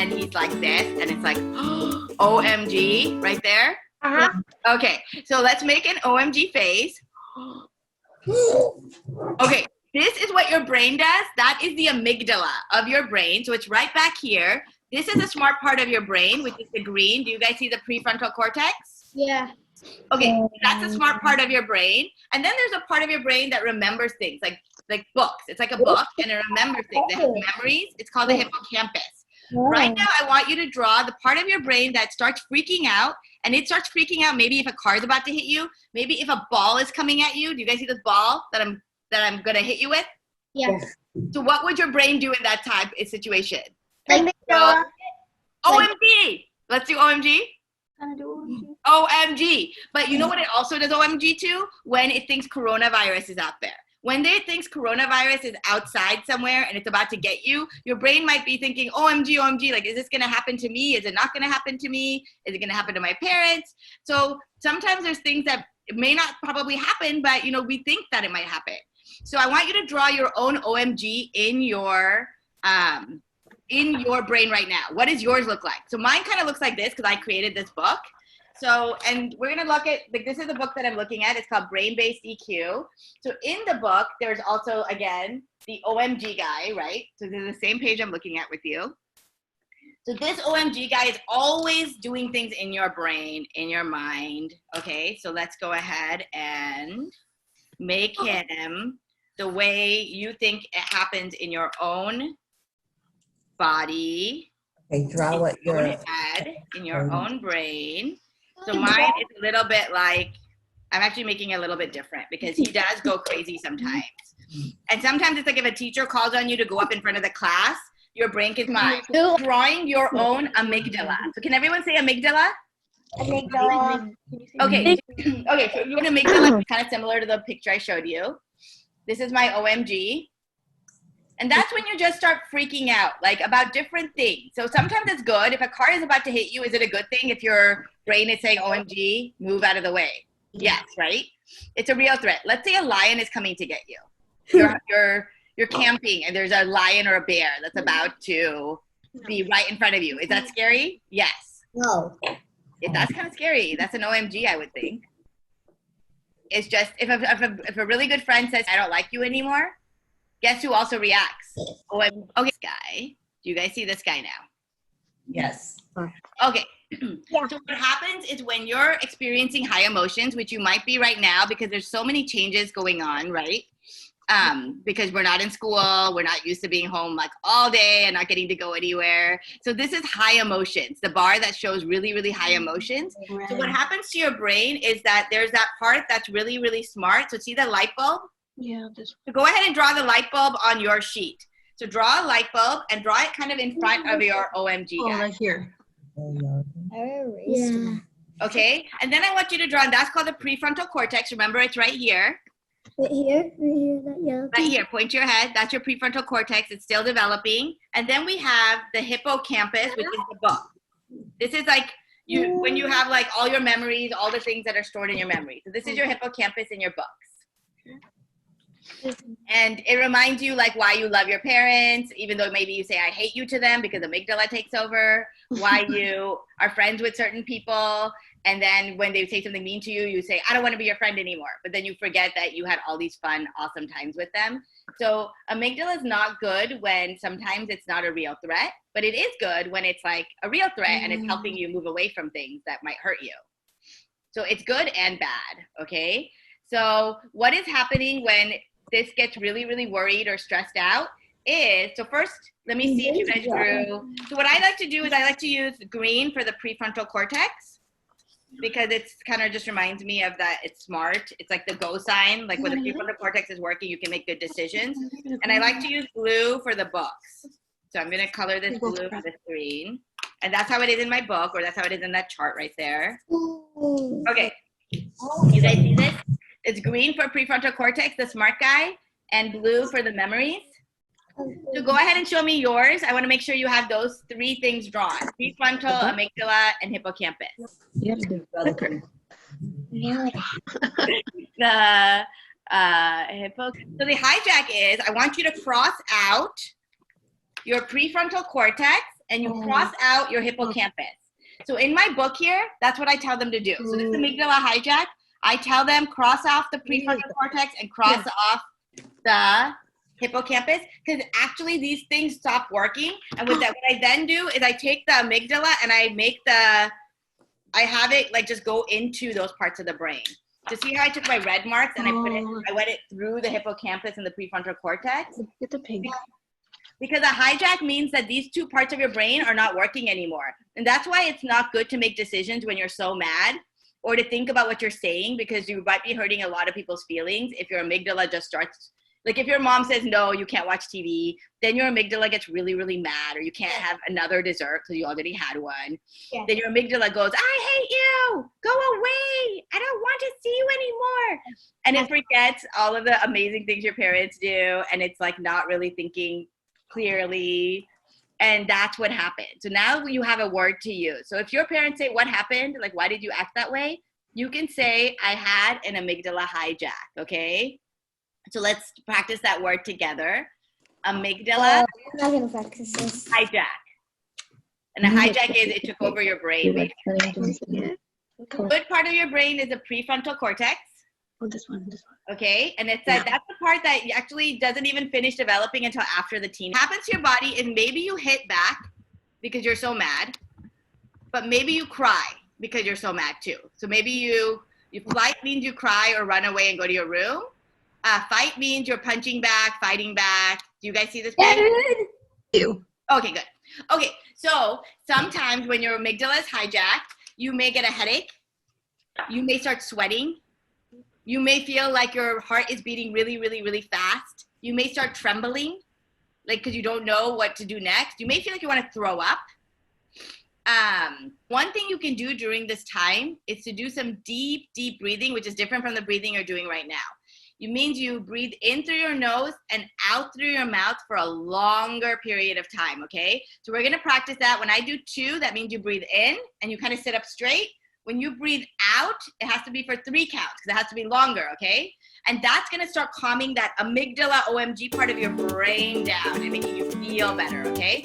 then he's like this, and it's like, OMG, right there. Okay, so let's make an OMG face. Okay, this is what your brain does. That is the amygdala of your brain. So it's right back here. This is a smart part of your brain, which is the green. Do you guys see the prefrontal cortex? Yeah. Okay, that's a smart part of your brain. And then there's a part of your brain that remembers things, like books. It's like a book, and it remembers things. It has memories. It's called the hippocampus. Right now, I want you to draw the part of your brain that starts freaking out, and it starts freaking out maybe if a car is about to hit you, maybe if a ball is coming at you. Do you guys see this ball that I'm gonna hit you with? Yes. So what would your brain do in that type of situation? Amygdala. OMG. Let's do OMG. OMG. But you know what it also does OMG to? When it thinks coronavirus is out there. When it thinks coronavirus is outside somewhere and it's about to get you, your brain might be thinking, OMG, OMG, like, is this going to happen to me? Is it not going to happen to me? Is it going to happen to my parents? So sometimes there's things that it may not probably happen, but, we think that it might happen. So I want you to draw your own OMG in your brain right now. What does yours look like? So mine kind of looks like this because I created this book. So, and we're going to look at, this is the book that I'm looking at. It's called Brain-Based EQ. So in the book, there's also, again, the OMG guy, right? So this is the same page I'm looking at with you. So this OMG guy is always doing things in your brain, in your mind. Okay, so let's go ahead and make him the way you think it happens in your own body. Okay, draw what your head, in your own brain. So mine is a little bit like, I'm actually making it a little bit different because he does go crazy sometimes. And sometimes it's like if a teacher calls on you to go up in front of the class, your brain gets mine. Drawing your own amygdala. So can everyone say amygdala? Amygdala. Okay. Okay, so your amygdala is kind of similar to the picture I showed you. This is my OMG. And that's when you just start freaking out, like about different things. So sometimes it's good. If a car is about to hit you, is it a good thing if your brain is saying, OMG, move out of the way? Yes, right? It's a real threat. Let's say a lion is coming to get you. You're camping and there's a lion or a bear that's about to be right in front of you. Is that scary? Yes. No. That's kind of scary. That's an OMG, I would think. It's just, if a really good friend says, I don't like you anymore, guess who also reacts? Okay, this guy. Do you guys see this guy now? yes. Okay. Yeah. So what happens is when you're experiencing high emotions, which you might be right now because there's so many changes going on, right? Because we're not in school, we're not used to being home like all day and not getting to go anywhere. So this is high emotions, the bar that shows really, really high emotions. Right. So what happens to your brain is that there's that part that's really, really smart. So see the light bulb? Yeah. So go ahead and draw the light bulb on your sheet. So draw a light bulb and draw it kind of in front of your OMG guy. Right here. Yeah. Okay, and then I want you to draw, and that's called the prefrontal cortex. Remember, it's right here. Right here, that yellow. Right here, point to your head. That's your prefrontal cortex. It's still developing. And then we have the hippocampus, which is the book. This is like when you have like all your memories, all the things that are stored in your memory. So this is your hippocampus in your books. And it reminds you like why you love your parents, even though maybe you say I hate you to them because amygdala takes over, why you are friends with certain people, and then when they say something mean to you, you say I don't want to be your friend anymore, but then you forget that you had all these fun, awesome times with them. So amygdala is not good when sometimes it's not a real threat, but it is good when it's like a real threat and it's helping you move away from things that might hurt you. So it's good and bad, okay? So what is happening when this gets really, really worried or stressed out is, so first, let me see if you guys drew. So what I like to do is I like to use green for the prefrontal cortex because it's kind of just reminds me of that it's smart. It's like the go sign, like when the prefrontal cortex is working, you can make good decisions. And I like to use blue for the books. So I'm gonna color this blue with this green. And that's how it is in my book, or that's how it is in that chart right there. Okay, you guys see this? It's green for prefrontal cortex, the smart guy, and blue for the memories. So go ahead and show me yours. I want to make sure you have those three things drawn: prefrontal, amygdala, and hippocampus. You have to do the So the hijack is I want you to cross out your prefrontal cortex and you cross out your hippocampus. So in my book here, that's what I tell them to do. So this amygdala hijack, I tell them cross off the prefrontal cortex and cross off the hippocampus, because actually these things stop working. And with that, what I then do is I take the amygdala and I have it like just go into those parts of the brain. To see how I took my red marks and I went it through the hippocampus and the prefrontal cortex. Get the pig. Because a hijack means that these two parts of your brain are not working anymore. And that's why it's not good to make decisions when you're so mad, or to think about what you're saying, because you might be hurting a lot of people's feelings if your amygdala just starts. Like if your mom says, no, you can't watch TV, then your amygdala gets really, really mad, or you can't have another dessert because you already had one. Yeah. Then your amygdala goes, I hate you, go away, I don't want to see you anymore. And it forgets all of the amazing things your parents do, and it's like not really thinking clearly. And that's what happened. So now you have a word to use. So if your parents say, what happened? Like, why did you act that way? You can say, I had an amygdala hijack, okay? So let's practice that word together. Amygdala I'm not going to practice this. hijack. And a hijack is it took over your brain, basically. The good part of your brain is the prefrontal cortex. Oh, this one. Okay, and it's that's the part that actually doesn't even finish developing until after the teen. What happens to your body is maybe you hit back because you're so mad, but maybe you cry because you're so mad too. So maybe you flight means you cry or run away and go to your room. Fight means you're punching back, fighting back. Do you guys see this page? You. Okay, good. Okay, so sometimes when your amygdala is hijacked, you may get a headache. You may start sweating. You may feel like your heart is beating really, really, really fast. You may start trembling, like because you don't know what to do next. You may feel like you want to throw up. One thing you can do during this time is to do some deep, deep breathing, which is different from the breathing you're doing right now. It means you breathe in through your nose and out through your mouth for a longer period of time, okay? So we're gonna practice that. When I do 2, that means you breathe in and you kind of sit up straight. When you breathe out, it has to be for 3 counts because it has to be longer, okay? And that's gonna start calming that amygdala OMG part of your brain down and making you feel better, okay?